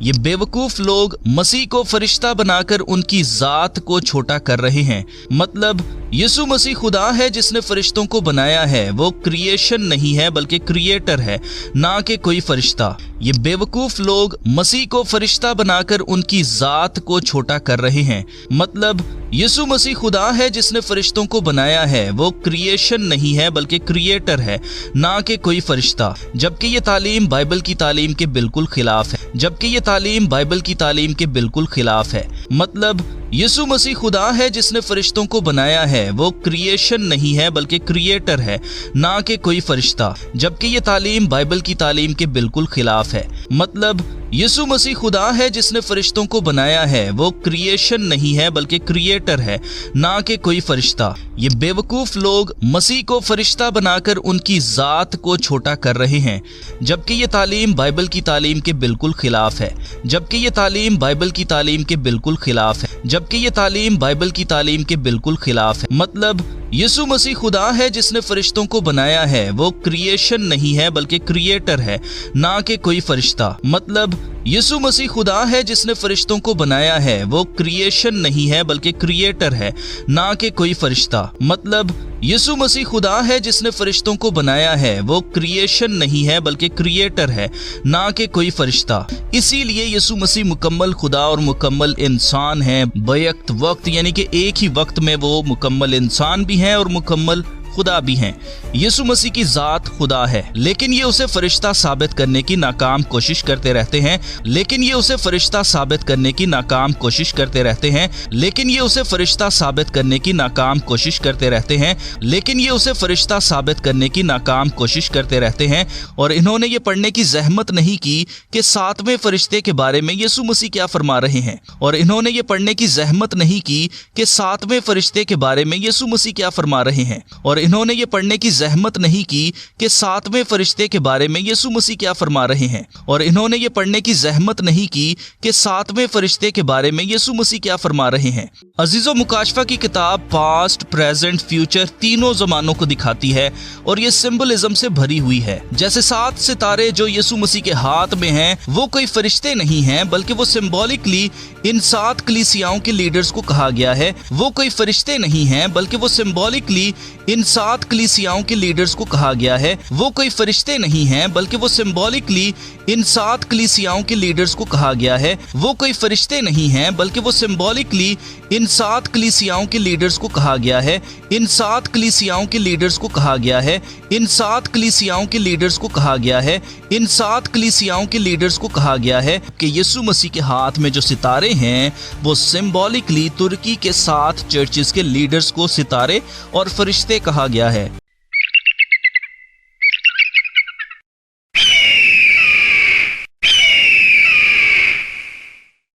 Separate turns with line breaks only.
ये बेवकूफ लोग मसीह को फरिश्ता बनाकर उनकी जात को छोटा कर रहे हैं। मतलब यीशु मसीह खुदा है जिसने फरिश्तों को बनाया है। वो क्रिएशन नहीं है बल्कि क्रिएटर है, ना कि कोई फरिश्ता। ये बेवकूफ लोग मसीह को फरिश्ता बनाकर उनकी जात को छोटा कर रहे हैं। मतलब यीशु मसीह खुदा है जिसने फरिश्तों को बनाया है। वो क्रिएशन नहीं है बल्कि क्रिएटर है, ना कि कोई फरिश्ता। जबकि ये तालीम बाइबल की तालीम के बिल्कुल खिलाफ है। जबकि ये तालीम बाइबल की तालीम के बिल्कुल खिलाफ है। मतलब यीशु मसीह खुदा है जिसने फरिश्तों को बनाया है। वो क्रिएशन नहीं है बल्कि क्रिएटर है, ना कि कोई फरिश्ता। जबकि ये तालीम बाइबल की तालीम के बिल्कुल खिलाफ है। मतलब यीशु मसीह खुदा है जिसने फरिश्तों को बनाया है। वो क्रिएशन नहीं है बल्कि क्रिएटर है, ना कि कोई फरिश्ता। ये बेवकूफ लोग मसीह को फरिश्ता बनाकर उनकी जात को छोटा कर रहे हैं। जबकि ये तालीम बाइबल की तालीम के बिल्कुल खिलाफ है। जबकि ये तालीम बाइबल की तालीम के बिल्कुल खिलाफ है। जबकि ये तालीम बाइबल की तालीम के बिल्कुल खिलाफ है। मतलब यीशु मसीह खुदा है जिसने फरिश्तों को बनाया है। वो क्रिएशन नहीं है बल्कि क्रिएटर है, ना कि कोई फरिश्ता। मतलब यीशु मसीह खुदा है जिसने फरिश्तों को बनाया है। वो क्रिएशन नहीं है बल्कि क्रिएटर है, ना कि कोई फरिश्ता। मतलब यीशु मसीह खुदा है जिसने फरिश्तों को बनाया है। वो क्रिएशन नहीं है बल्कि क्रिएटर है, ना कि कोई फरिश्ता। इसीलिए यीशु मसीह मुकम्मल खुदा और मुकम्मल इंसान है बैक वक्त, यानी कि एक ही वक्त में वो मुकम्मल इंसान भी हैं और मुकम्मल खुदा भी हैं। यीशु मसीह की जात खुदा है, लेकिन ये उसे फरिश्ता साबित करने की नाकाम कोशिश करते रहते हैं। लेकिन ये उसे फरिश्ता साबित करने की नाकाम कोशिश करते रहते हैं। लेकिन ये उसे फरिश्ता साबित करने की नाकाम कोशिश करते रहते हैं। लेकिन ये उसे फरिश्ता साबित करने की नाकाम कोशिश करते रहते हैं। और इन्होंने ये पढ़ने की जहमत नहीं की कि सातवें फरिश्ते के बारे में यीशु मसीह क्या फरमा रहे हैं। और इन्होंने ये पढ़ने की जहमत नहीं की कि सातवें फरिश्ते के बारे में यीशु मसीह क्या फरमा रहे हैं। और इन्होंने ये पढ़ने की जहमत नहीं की कि सातवें फरिश्ते के बारे में यीशु मसीह क्या फरमा रहे हैं। और इन्होंने ये पढ़ने की जहमत नहीं की कि सातवें फरिश्ते के बारे में यीशु मसीह क्या फरमा रहे हैं। अजीजों, मुकाशफा की किताब पास्ट, प्रेजेंट, फ्यूचर तीनों जमानों को दिखाती है और ये सिंबलिज्म से भरी हुई है। जैसे 7 सितारे जो यीशु मसीह के हाथ में हैं, वो कोई फरिश्ते नहीं हैं, बल्कि वो सिंबॉलिकली इन 7 कलीसियाओं के लीडर्स को कहा गया है। वो कोई फरिश्ते नहीं हैं, बल्कि वो सिंबॉलिकली इन 7 कलीसियाओं के लीडर्स को कहा गया है। वो कोई फरिश्ते नहीं हैं, बल्कि वो सिंबॉलिकली इन 7 कलीसियाओं के लीडर्स को कहा गया है। वो कोई फरिश्ते नहीं हैं, बल्कि वो सिंबॉलिकली इन 7 कलीसियाओं के लीडर्स को कहा गया है। इन 7 कलीसियाओं के लीडर्स को कहा गया है। इन 7 कलीसियाओं के लीडर्स को कहा गया है। इन 7 कलीसियाओं के लीडर्स को कहा गया है कि यीशु मसीह के हाथ में जो सितारे हैं वो सिंबॉलिकली तुर्की के 7 चर्चेस के लीडर्स को सितारे और फरिश्ते कहा गया है।